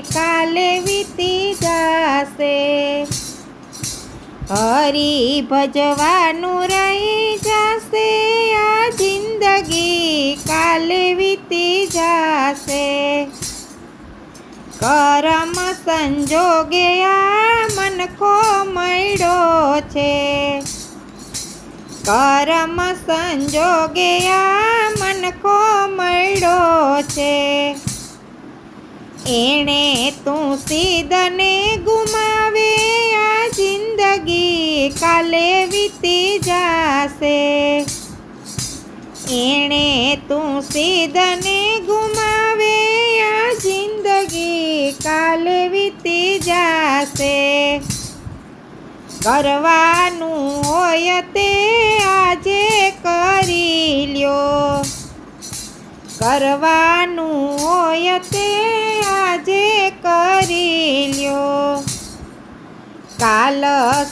કાલે વીતી જાશે। હરી ભજવાનું રહી જાશે આ જિંદગી કાલે વીતી જાશે। કરમ સંજોગે આ મનખો મળ્યો છે। કરમ સંજોગે આ મનખો મળ્યો છે। એણે તું સીધને ગુમાવે આ જિંદગી કાલે વીતી જાશે। એણે તું સીધને ગુમાવે આ જિંદગી કાલે વીતી જાશે। કરવાનું હોય તે આજે કરી લ્યો। કરવાનું હોય તે આજે કરી લ્યો। કાલ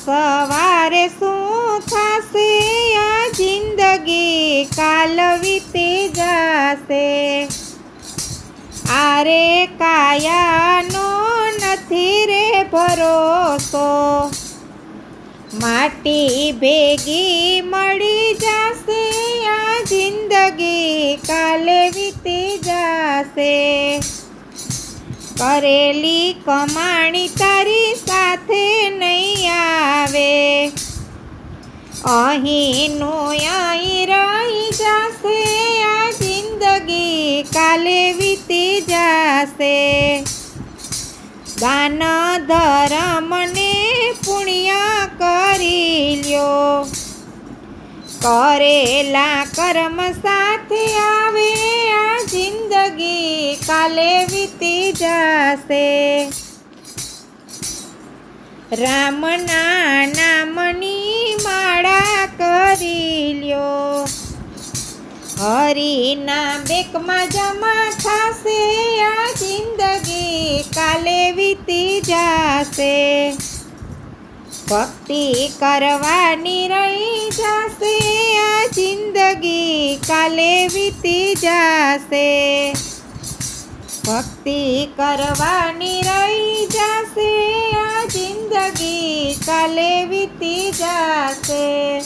સવારે શું થશે આ જિંદગી કાલ વીતી જાશે। આરે કાયાનો નથી રે ભરોસો। માટી ભેગી મળી જાશે આ જિંદગી કાલે વીતી જાશે। કરેલી કમાણી તારી સાથે નહીં આવે। અહીંનું અહીં રહી જાશે આ જિંદગી કાલે વીતી જાશે। દાન ધર્મને પુણ્ય કરી લ્યો। કરેલા કર્મ સાથે આવે આ જિંદગી કાલે વીતી જાશે। રામના નામની માળા કરી લ્યો। હરિના બેકમાં જમા થશે આ જિંદગી કાલે વીતી જાશે। ભક્તિ કરવાની રહી જાશે આ જિંદગી કાલે વીતી જાશે। ભક્તિ કરવાની રહી જાશે આ જિંદગી કાલે વીતી જાશે।